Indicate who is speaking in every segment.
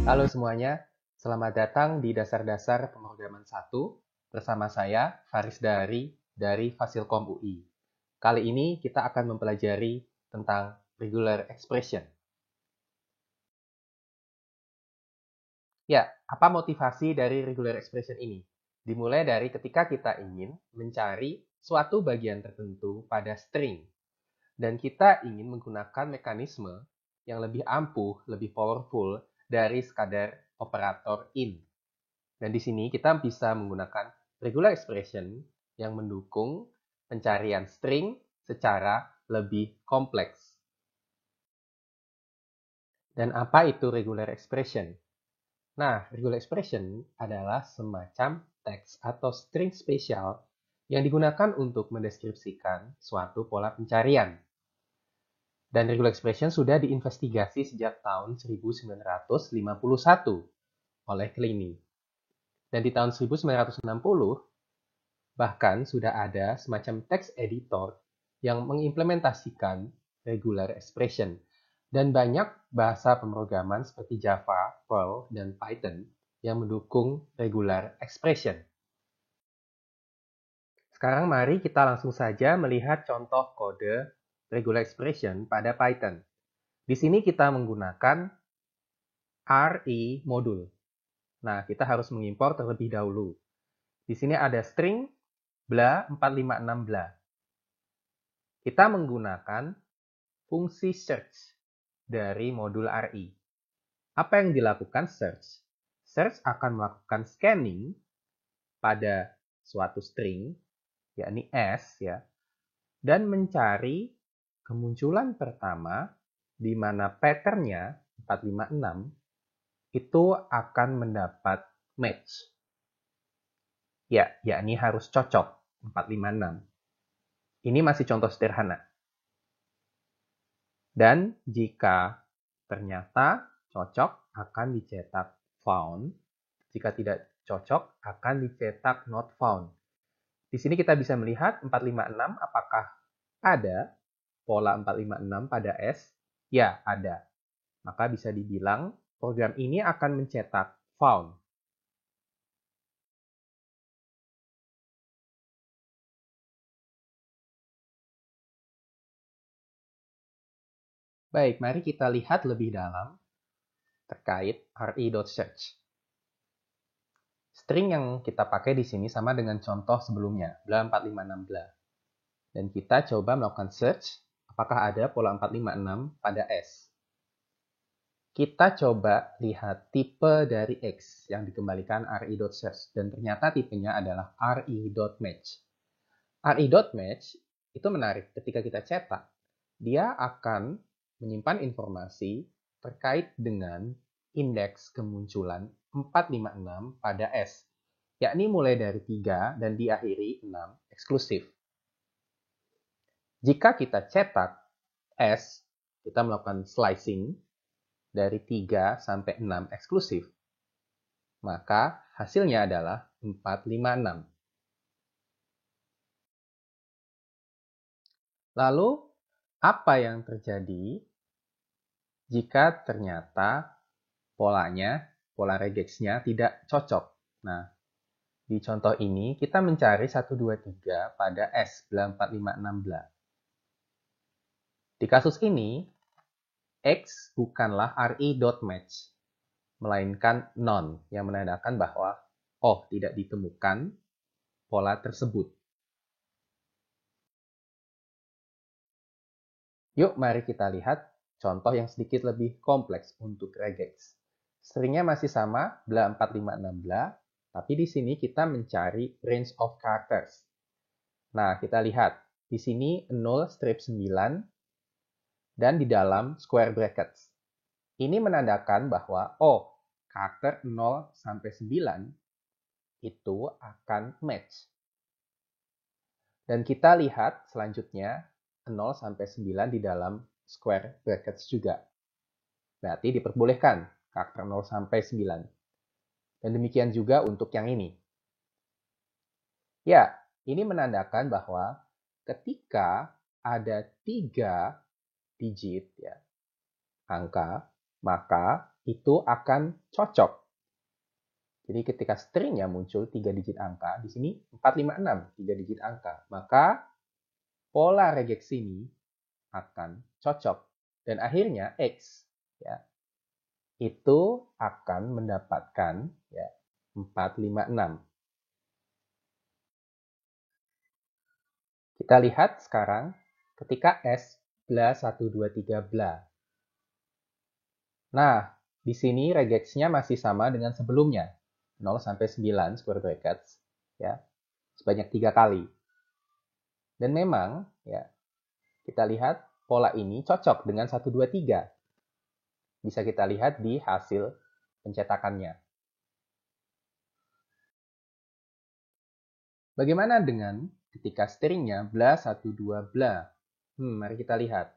Speaker 1: Halo semuanya, selamat datang di Dasar-Dasar Pemrograman 1 bersama saya, Faris dari Fasilkom UI. Kali ini kita akan mempelajari tentang regular expression. Ya, apa motivasi dari regular expression ini? Dimulai dari ketika kita ingin mencari suatu bagian tertentu pada string, dan kita ingin menggunakan mekanisme yang lebih ampuh, lebih powerful dari sekadar operator in. Dan di sini kita bisa menggunakan regular expression yang mendukung pencarian string secara lebih kompleks. Dan apa itu regular expression? Nah, regular expression adalah semacam teks atau string spesial yang digunakan untuk mendeskripsikan suatu pola pencarian. Dan regular expression sudah diinvestigasi sejak tahun 1951 oleh Kleene. Dan di tahun 1960, bahkan sudah ada semacam text editor yang mengimplementasikan regular expression. Dan banyak bahasa pemrograman seperti Java, Perl, dan Python yang mendukung regular expression. Sekarang mari kita langsung saja melihat contoh kode regular expression pada Python. Di sini kita menggunakan RE modul. Nah, kita harus mengimpor terlebih dahulu. Di sini ada string bla 456 bla. Kita menggunakan fungsi search dari modul RE. Apa yang dilakukan search? Search akan melakukan scanning pada suatu string, yakni S, ya, dan mencari kemunculan pertama di mana patternnya 456 itu akan mendapat match. Ya, yakni harus cocok 456. Ini masih contoh sederhana. Dan jika ternyata cocok akan dicetak found, jika tidak cocok akan dicetak not found. Di sini kita bisa melihat 456 apakah ada pola 456 pada S? Ya, ada. Maka bisa dibilang program ini akan mencetak found. Baik, mari kita lihat lebih dalam terkait re.search. String yang kita pakai di sini sama dengan contoh sebelumnya, bla 456 bla. Dan kita coba melakukan search, apakah ada pola 456 pada S. Kita coba lihat tipe dari X yang dikembalikan re.search, dan ternyata tipenya adalah re.match. re.match itu menarik ketika kita cetak. Dia akan menyimpan informasi terkait dengan indeks kemunculan 456 pada S, yakni mulai dari 3 dan diakhiri 6 eksklusif. Jika kita cetak S, kita melakukan slicing dari 3 sampai 6 eksklusif, maka hasilnya adalah 456. Lalu, apa yang terjadi jika ternyata pola regexnya tidak cocok? Nah, di contoh ini kita mencari 1, 2, 3 pada S, bla 456 bla. Di kasus ini, X bukanlah re.match, melainkan none, yang menandakan bahwa tidak ditemukan pola tersebut. Yuk, mari kita lihat contoh yang sedikit lebih kompleks untuk regex. Stringnya masih sama, bla 456 bla, tapi di sini kita mencari range of characters. Nah, kita lihat. Di sini 0-9 dan di dalam square brackets. Ini menandakan bahwa, karakter 0 sampai 9 itu akan match. Dan kita lihat selanjutnya 0 sampai 9 di dalam square brackets juga. Berarti diperbolehkan karakter 0 sampai 9. Dan demikian juga untuk yang ini. Ya, ini menandakan bahwa ketika ada 3 digit ya, angka, maka itu akan cocok. Jadi ketika stringnya muncul 3 digit angka, di sini 456, 3 digit angka. Maka pola regex ini akan cocok. Dan akhirnya X ya, itu akan mendapatkan ya, 456. Kita lihat sekarang ketika S bla 1, 2, 3 bla. Nah, di sini regexnya masih sama dengan sebelumnya. 0 sampai 9 square brackets ya, sebanyak 3 kali. Dan memang ya, kita lihat pola ini cocok dengan 1, 2, 3. Bisa kita lihat di hasil pencetakannya. Bagaimana dengan ketika stringnya bla 1, 2 bla? Mari kita lihat.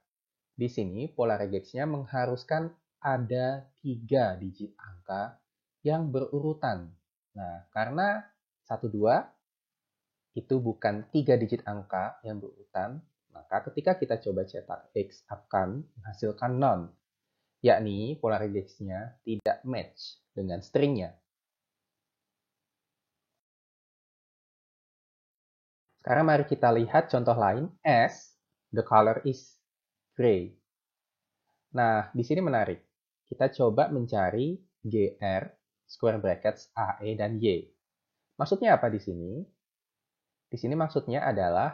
Speaker 1: Di sini pola regexnya mengharuskan ada 3 digit angka yang berurutan. Nah, karena 1, 2 itu bukan 3 digit angka yang berurutan, maka ketika kita coba cetak X akan menghasilkan none, yakni pola regexnya tidak match dengan stringnya. Sekarang mari kita lihat contoh lain, as the color is gray. Nah, di sini menarik. Kita coba mencari GR, square brackets, AE, dan Y. Maksudnya apa di sini? Di sini maksudnya adalah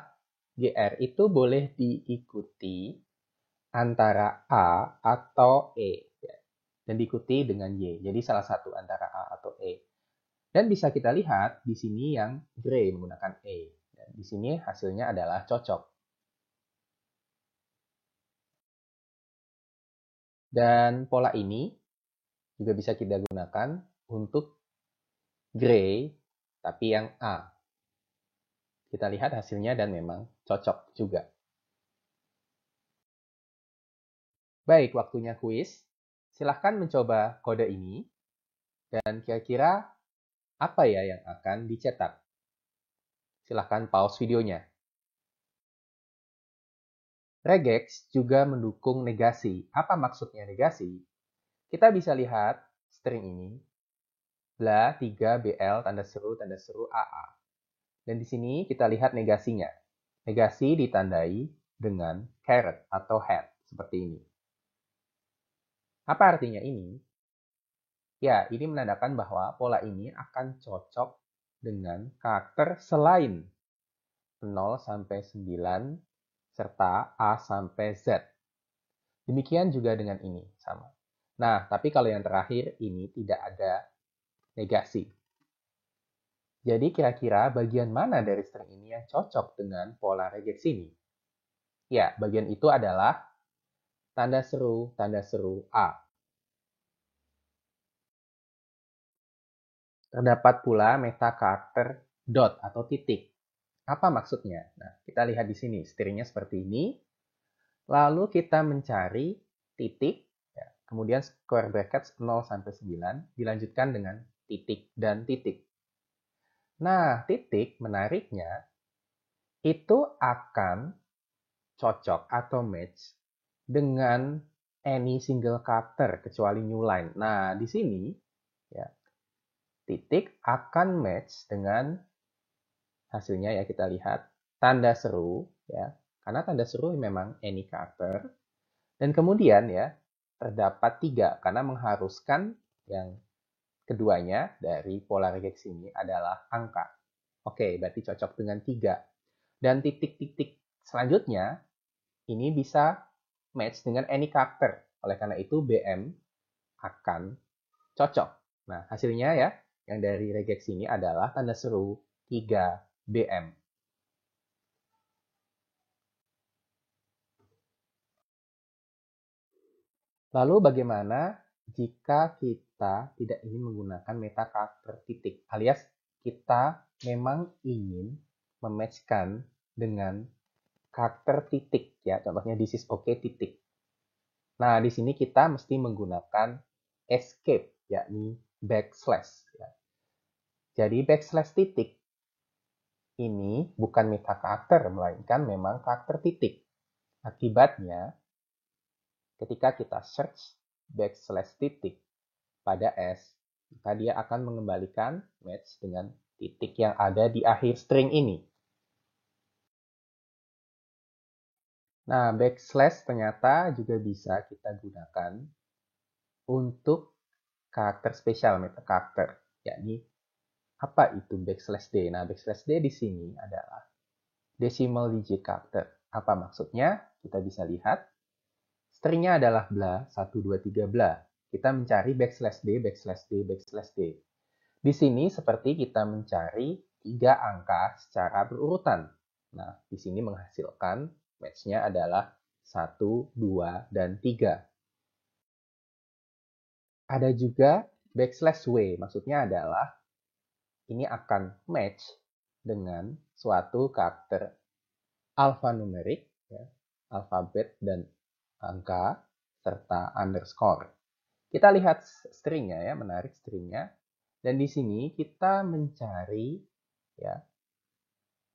Speaker 1: GR itu boleh diikuti antara A atau E. Dan diikuti dengan Y. Jadi salah satu antara A atau E. Dan bisa kita lihat di sini yang gray menggunakan E. Dan di sini hasilnya adalah cocok. Dan pola ini juga bisa kita gunakan untuk gray, tapi yang A. Kita lihat hasilnya dan memang cocok juga. Baik, waktunya kuis. Silahkan mencoba kode ini. Dan kira-kira apa ya yang akan dicetak? Silahkan pause videonya. Regex juga mendukung negasi. Apa maksudnya negasi? Kita bisa lihat string ini, bla 3bl tanda seru AA. Dan di sini kita lihat negasinya. Negasi ditandai dengan caret atau hat, seperti ini. Apa artinya ini? Ya, ini menandakan bahwa pola ini akan cocok dengan karakter selain 0 sampai 9 serta A sampai Z. Demikian juga dengan ini, sama. Nah, tapi kalau yang terakhir ini tidak ada negasi. Jadi kira-kira bagian mana dari string ini yang cocok dengan pola regex ini? Ya, bagian itu adalah tanda seru A. Terdapat pula meta karakter dot atau titik. Apa maksudnya? Nah, kita lihat di sini, stringnya seperti ini. Lalu kita mencari titik, ya, kemudian square brackets 0 sampai 9, dilanjutkan dengan titik dan titik. Nah, titik menariknya itu akan cocok atau match dengan any single character kecuali new line. Nah, di sini ya, titik akan match dengan hasilnya ya kita lihat tanda seru ya. Karena tanda seru memang any character. Dan kemudian ya terdapat 3 karena mengharuskan yang keduanya dari pola regex ini adalah angka. Oke, berarti cocok dengan 3. Dan titik-titik selanjutnya ini bisa match dengan any character. Oleh karena itu BM akan cocok. Nah, hasilnya ya yang dari regex ini adalah tanda seru 3 BM. Lalu bagaimana jika kita tidak ingin menggunakan meta karakter titik, alias kita memang ingin mematchkan dengan karakter titik ya, contohnya this is okay titik. Nah, di sini kita mesti menggunakan escape, yakni backslash. Ya. Jadi backslash titik ini bukan meta karakter, melainkan memang karakter titik. Akibatnya, ketika kita search backslash titik, pada S, maka dia akan mengembalikan match dengan titik yang ada di akhir string ini. Nah, backslash ternyata juga bisa kita gunakan untuk karakter spesial meta karakter, yakni apa itu backslash D? Nah, backslash D di sini adalah decimal digit karakter. Apa maksudnya? Kita bisa lihat. Stringnya adalah bla, 1, 2, 3, bla. Kita mencari backslash D, backslash D, backslash D. Di sini seperti kita mencari 3 angka secara berurutan. Nah, di sini menghasilkan match-nya adalah 1, 2, dan 3. Ada juga backslash W, maksudnya adalah ini akan match dengan suatu karakter alfanumerik, ya, alfabet dan angka, serta underscore. Kita lihat stringnya ya, menarik stringnya. Dan di sini kita mencari ya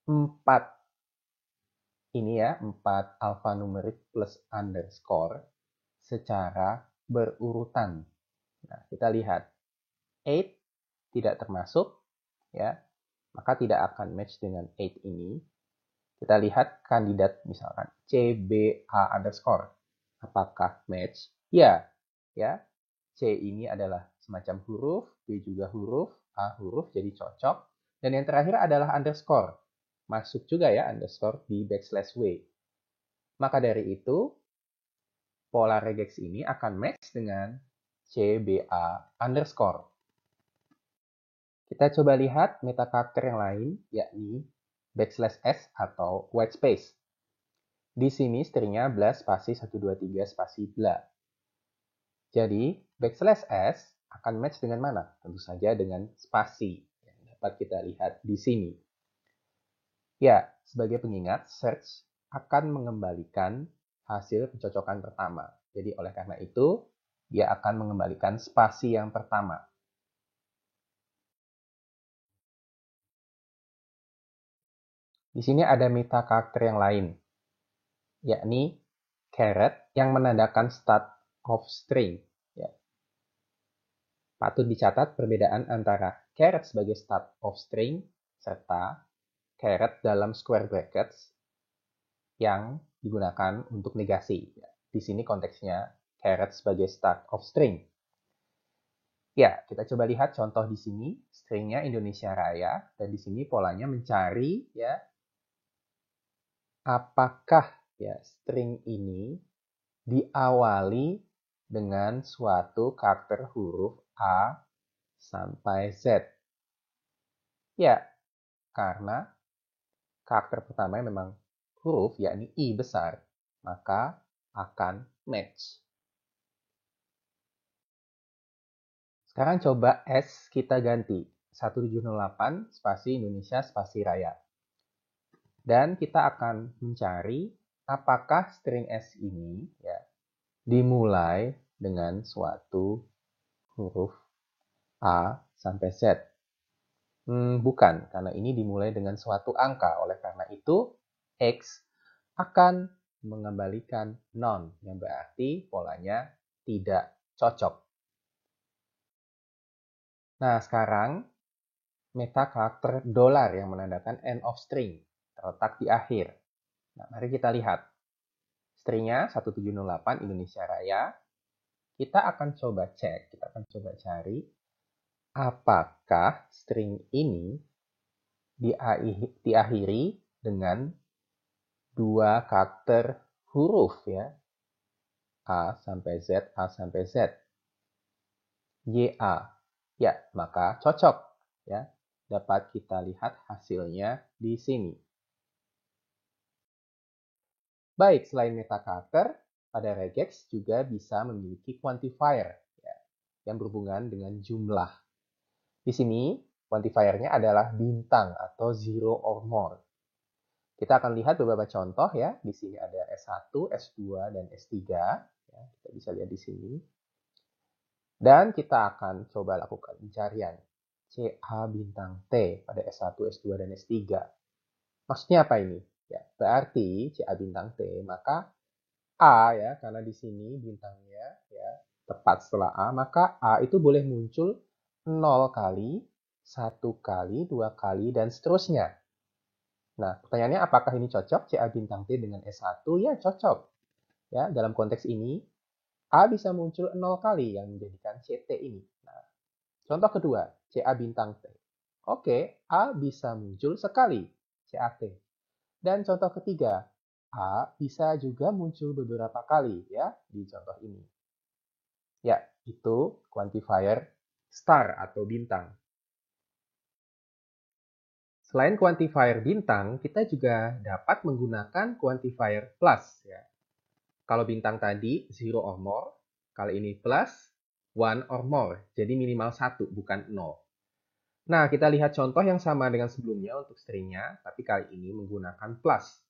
Speaker 1: 4 ini ya, 4 alfanumerik plus underscore secara berurutan. Nah, kita lihat 8 tidak termasuk ya, maka tidak akan match dengan 8 ini. Kita lihat kandidat misalkan CBA underscore. Apakah match? Ya, ya. C ini adalah semacam huruf, B juga huruf, A huruf, jadi cocok. Dan yang terakhir adalah underscore. Masuk juga ya underscore di backslash W. Maka dari itu, pola regex ini akan match dengan CBA underscore. Kita coba lihat meta karakter yang lain, yakni backslash S atau white space. Di sini stringnya bla spasi 123 spasi bla. Jadi backslash S akan match dengan mana? Tentu saja dengan spasi yang dapat kita lihat di sini. Ya, sebagai pengingat, search akan mengembalikan hasil pencocokan pertama. Jadi oleh karena itu, dia akan mengembalikan spasi yang pertama. Di sini ada meta karakter yang lain, yakni caret yang menandakan start of string. Ya. Patut dicatat perbedaan antara caret sebagai start of string serta caret dalam square brackets yang digunakan untuk negasi. Ya. Di sini konteksnya caret sebagai start of string. Ya, kita coba lihat contoh di sini, stringnya Indonesia Raya, dan di sini polanya mencari ya apakah ya string ini diawali dengan suatu karakter huruf A sampai Z. Ya, karena karakter pertama memang huruf, yakni I besar, maka akan match. Sekarang coba S kita ganti. 1708 spasi Indonesia spasi Raya. Dan kita akan mencari apakah string S ini ya dimulai dengan suatu huruf A sampai Z. Bukan, karena ini dimulai dengan suatu angka. Oleh karena itu, X akan mengembalikan non, yang berarti polanya tidak cocok. Nah, sekarang meta karakter dolar yang menandakan end of string terletak di akhir. Nah, mari kita lihat. Stringnya 1708 Indonesia Raya. Kita akan coba cek, kita akan coba cari apakah string ini diakhiri dengan 2 karakter huruf ya. A sampai Z, A sampai Z. YA. Ya, maka cocok ya. Dapat kita lihat hasilnya di sini. Baik, selain meta karakter, pada regex juga bisa memiliki quantifier ya, yang berhubungan dengan jumlah. Di sini, quantifiernya adalah bintang atau zero or more. Kita akan lihat beberapa contoh ya. Di sini ada S1, S2, dan S3. Ya, kita bisa lihat di sini. Dan kita akan coba lakukan pencarian CA bintang T pada S1, S2, dan S3. Maksudnya apa ini? Ya, berarti CA bintang T, maka A ya, karena di sini bintangnya ya tepat setelah A, maka A itu boleh muncul 0 kali, 1 kali, 2 kali, dan seterusnya. Nah, pertanyaannya apakah ini cocok CA bintang T dengan S1? Ya, cocok. Ya, dalam konteks ini, A bisa muncul 0 kali yang menjadikan CT ini. Nah, contoh kedua, CA bintang T. Oke, A bisa muncul sekali, CAT. Dan contoh ketiga, A bisa juga muncul beberapa kali ya di contoh ini. Ya, itu quantifier star atau bintang. Selain quantifier bintang, kita juga dapat menggunakan quantifier plus. Ya. Kalau bintang tadi 0 or more, kali ini plus 1 or more. Jadi minimal 1, bukan 0. Nah, kita lihat contoh yang sama dengan sebelumnya untuk stringnya, tapi kali ini menggunakan plus.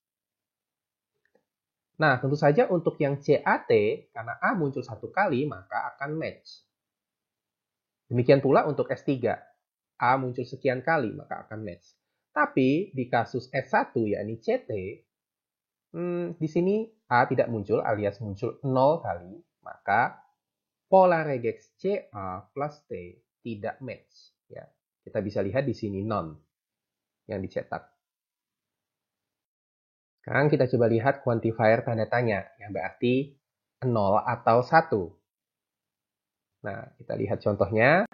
Speaker 1: Nah, tentu saja untuk yang CAT, karena A muncul 1 kali, maka akan match. Demikian pula untuk S3. A muncul sekian kali, maka akan match. Tapi di kasus S1, yakni CT, di sini A tidak muncul alias muncul 0 kali, maka pola regex CA plus T tidak match. Ya. Kita bisa lihat di sini non yang dicetak. Sekarang kita coba lihat quantifier tanda tanya, yang berarti 0 atau 1. Nah, kita lihat contohnya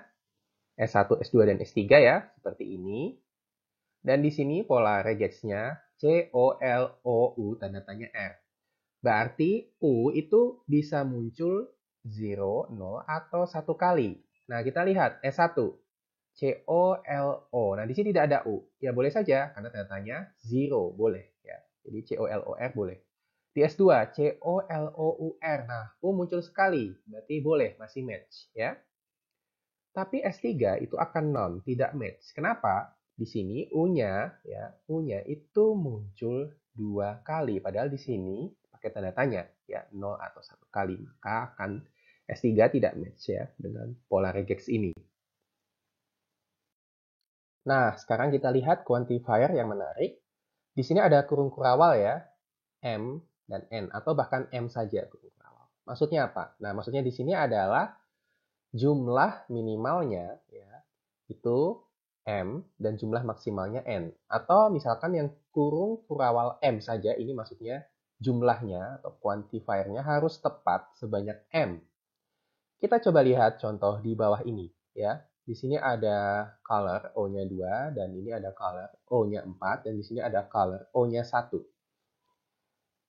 Speaker 1: S1, S2, dan S3 ya, seperti ini. Dan di sini pola regexnya COLOU tanda tanya R. Berarti U itu bisa muncul 0, 0, atau 1 kali. Nah, kita lihat S1, COLO. Nah, di sini tidak ada U. Ya, boleh saja, karena tanda tanya 0, boleh. Ya. Jadi COLOR boleh. Di S2, COLOUR. Nah, U muncul sekali, berarti boleh, masih match. Ya. Tapi S3 itu akan non, tidak match. Kenapa? Di sini U-nya ya, U-nya itu muncul 2 kali. Padahal di sini pakai tanda tanya ya, 0 atau 1 kali. Maka akan S3 tidak match ya dengan pola regex ini. Nah, sekarang kita lihat quantifier yang menarik. Di sini ada kurung kurawal ya, M dan N atau bahkan M saja kurung kurawal. Maksudnya apa? Nah, maksudnya di sini adalah jumlah minimalnya ya itu M dan jumlah maksimalnya N. Atau misalkan yang kurung kurawal M saja, ini maksudnya jumlahnya atau quantifiernya harus tepat sebanyak M. Kita coba lihat contoh di bawah ini ya. Di sini ada color O-nya 2 dan ini ada color O-nya 4 dan di sini ada color O-nya 1.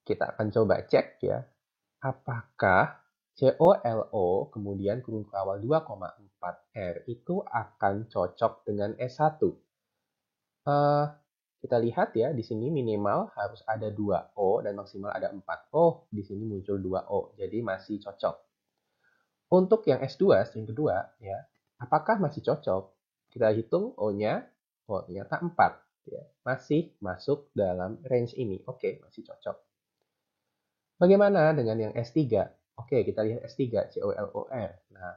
Speaker 1: Kita akan coba cek ya. Apakah COLO kemudian kurung kawal 2,4R itu akan cocok dengan S1? Kita lihat ya, di sini minimal harus ada 2O dan maksimal ada 4. Oh, di sini muncul 2O, jadi masih cocok. Untuk yang S2, string kedua, ya, apakah masih cocok? Kita hitung O-nya, oh ternyata 4. Ya, masih masuk dalam range ini. Oke, masih cocok. Bagaimana dengan yang S3? Oke, kita lihat S3, COLOR. Nah,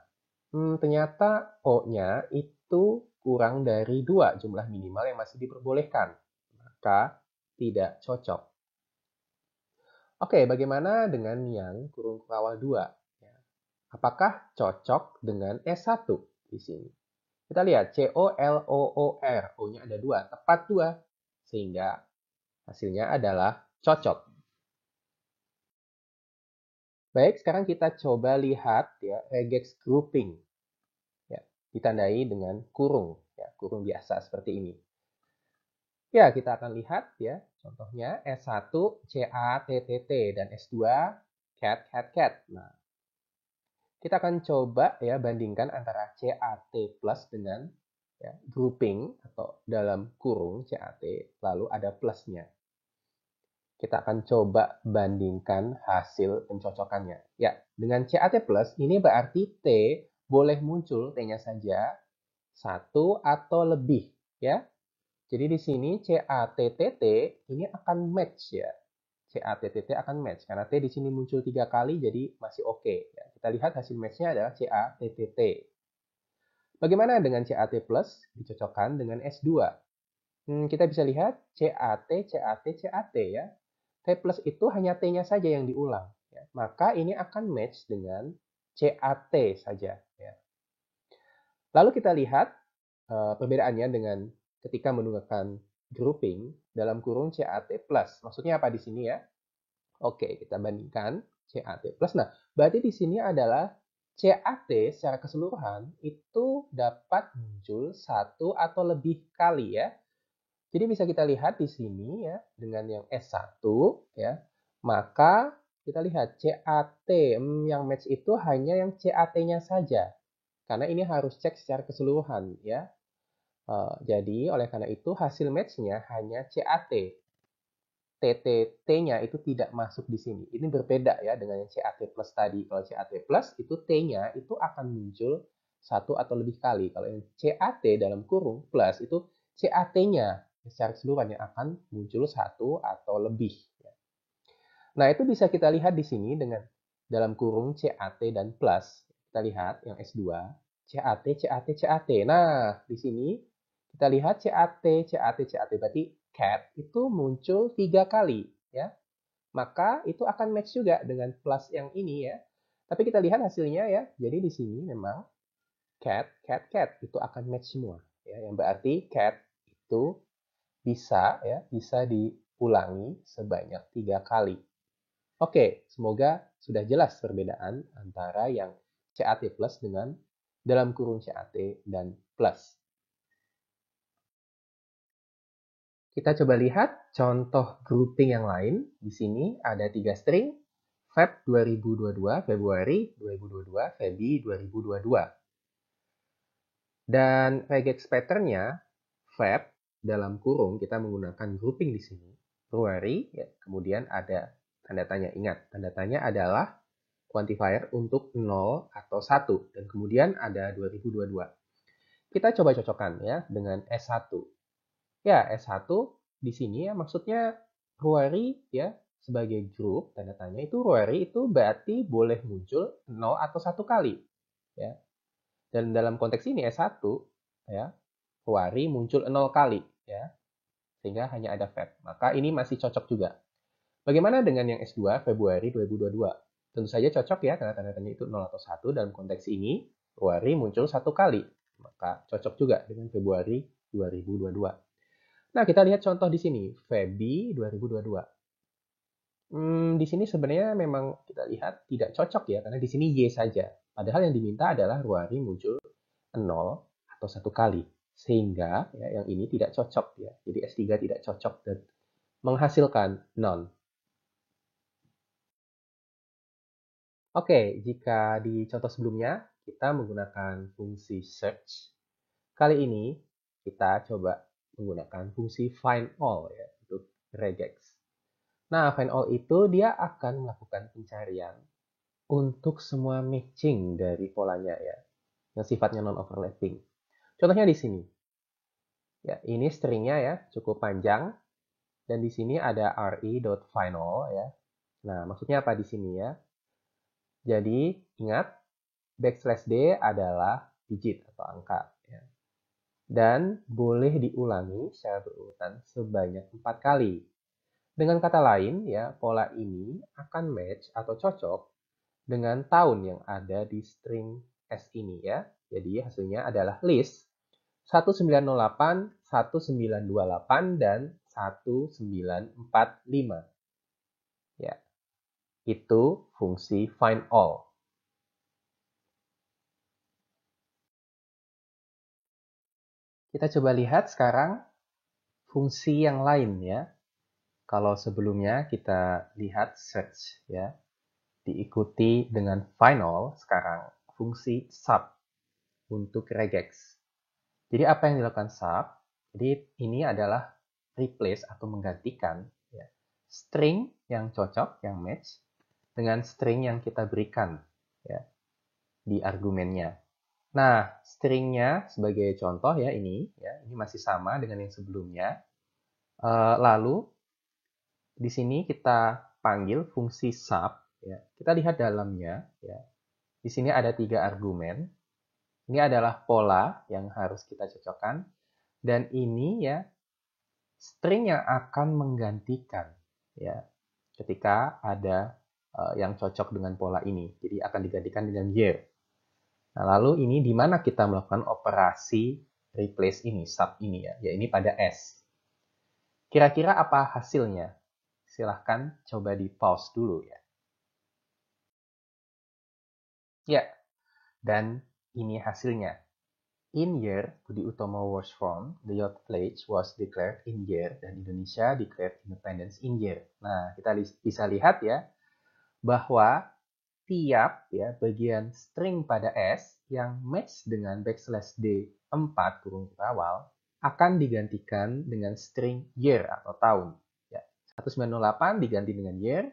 Speaker 1: ternyata O-nya itu kurang dari 2 jumlah minimal yang masih diperbolehkan. Maka tidak cocok. Oke, bagaimana dengan yang kurung kawal 2? Apakah cocok dengan S1 di sini? Kita lihat COLOOR, O-nya ada 2, tepat 2. Sehingga hasilnya adalah cocok. Baik, sekarang kita coba lihat ya regex grouping. Ya, ditandai dengan kurung, ya, kurung biasa seperti ini. Ya, kita akan lihat ya, contohnya S1 CATTT dan S2 CAT. Nah, kita akan coba ya bandingkan antara CAT plus dengan ya, grouping atau dalam kurung CAT lalu ada plusnya. Kita akan coba bandingkan hasil pencocokannya. Ya, dengan CAT plus ini berarti T boleh muncul T-nya saja 1 atau lebih ya. Jadi di sini CATTT ini akan match ya. CATTT akan match karena T di sini muncul 3 kali jadi masih oke. Ya, kita lihat hasil matchnya adalah CATTT. Bagaimana dengan CAT plus dicocokkan dengan S2? Kita bisa lihat CAT ya. T plus itu hanya T-nya saja yang diulang. Ya. Maka ini akan match dengan CAT saja. Ya. Lalu kita lihat perbedaannya dengan ketika menggunakan grouping dalam kurung CAT+. Maksudnya apa di sini ya? Oke, kita bandingkan CAT+. Nah, berarti di sini adalah CAT secara keseluruhan itu dapat muncul satu atau lebih kali ya. Jadi bisa kita lihat di sini ya, dengan yang S1 ya, maka kita lihat CAT yang match itu hanya yang CAT-nya saja. Karena ini harus cek secara keseluruhan ya. Jadi oleh karena itu hasil match-nya hanya CAT. TTT-nya itu tidak masuk di sini. Ini berbeda ya dengan yang CAT plus tadi. Kalau CAT plus itu T-nya itu akan muncul satu atau lebih kali. Kalau yang CAT dalam kurung plus itu CAT-nya secara keseluruhan yang akan muncul satu atau lebih. Nah, itu bisa kita lihat di sini dengan dalam kurung CAT dan plus. Kita lihat yang S2, CAT, CAT, CAT. Nah, di sini kita lihat CAT, CAT, CAT. Berarti cat itu muncul 3 kali. Ya. Maka itu akan match juga dengan plus yang ini ya. Tapi kita lihat hasilnya ya. Jadi di sini memang cat, cat, cat. Itu akan match semua. Ya, yang berarti cat itu bisa ya bisa diulangi sebanyak 3 kali. Oke, semoga sudah jelas perbedaan antara yang CAT plus dengan dalam kurung CAT dan plus. Kita coba lihat contoh grouping yang lain. Di sini ada 3 string, Feb 2022, Februari 2022, Februari 2022. Dan regex pattern-nya, Feb dalam kurung kita menggunakan grouping di sini. Februari, ya, kemudian ada tanda tanya. Ingat, tanda tanya adalah quantifier untuk 0 atau 1. Dan kemudian ada 2022. Kita coba cocokkan ya dengan S1. Ya, S1 di sini ya maksudnya Ruari ya sebagai grup tanda tanya itu Ruari itu berarti boleh muncul 0 atau 1 kali. Ya. Dan dalam konteks ini S1 ya Ruari muncul 0 kali ya. Sehingga hanya ada Feb. Maka ini masih cocok juga. Bagaimana dengan yang S2 Februari 2022? Tentu saja cocok ya karena tanda tanya itu 0 atau 1 dalam konteks ini Februari muncul 1 kali. Maka cocok juga dengan Februari 2022. Nah, kita lihat contoh di sini, Feby 2022. Di sini sebenarnya memang kita lihat tidak cocok ya, karena di sini Y saja. Padahal yang diminta adalah Ruari muncul 0 atau 1 kali. Sehingga ya, yang ini tidak cocok ya. Jadi S3 tidak cocok dan menghasilkan none. Oke, jika di contoh sebelumnya kita menggunakan fungsi search, kali ini kita coba menggunakan fungsi find all ya untuk regex. Nah, find all itu dia akan melakukan pencarian untuk semua matching dari polanya ya, yang sifatnya non-overlapping. Contohnya di sini. Ya, ini stringnya ya, cukup panjang. Dan di sini ada re.findAll ya. Nah, maksudnya apa di sini ya? Jadi, ingat, \d adalah digit atau angka. Ya. Dan boleh diulangi secara berurutan sebanyak 4 kali. Dengan kata lain, ya pola ini akan match atau cocok dengan tahun yang ada di string S ini ya. Jadi hasilnya adalah list 1908, 1928, dan 1945. Ya, itu fungsi find all. Kita coba lihat sekarang fungsi yang lain ya. Kalau sebelumnya kita lihat search ya, diikuti dengan find all, sekarang fungsi sub untuk regex. Jadi apa yang dilakukan sub? Jadi ini adalah replace atau menggantikan ya, string yang cocok, yang match, dengan string yang kita berikan ya, di argumennya. Nah, stringnya sebagai contoh ya ini masih sama dengan yang sebelumnya. Lalu di sini kita panggil fungsi sub. Ya. Kita lihat dalamnya. Ya. Di sini ada 3 argumen. Ini adalah pola yang harus kita cocokkan. Dan ini ya string yang akan menggantikan ya ketika ada yang cocok dengan pola ini. Jadi akan digantikan dengan year. Nah, lalu ini di mana kita melakukan operasi replace ini, sub ini ya, ini pada S. Kira-kira apa hasilnya? Silahkan coba di pause dulu ya. Ya, dan ini hasilnya. In year, Budi Utomo was formed, the Youth Pledge was declared in year, dan Indonesia declared independence in year. Nah, kita bisa lihat ya, bahwa tiap ya bagian string pada S yang match dengan backslash D4 kurung awal akan digantikan dengan string year atau tahun. Ya, 1908 diganti dengan year,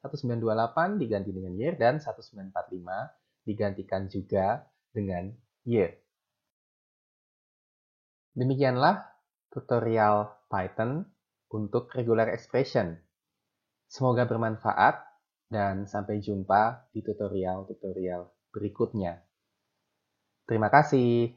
Speaker 1: 1928 diganti dengan year, dan 1945 digantikan juga dengan year. Demikianlah tutorial Python untuk regular expression. Semoga bermanfaat dan sampai jumpa di tutorial-tutorial berikutnya. Terima kasih.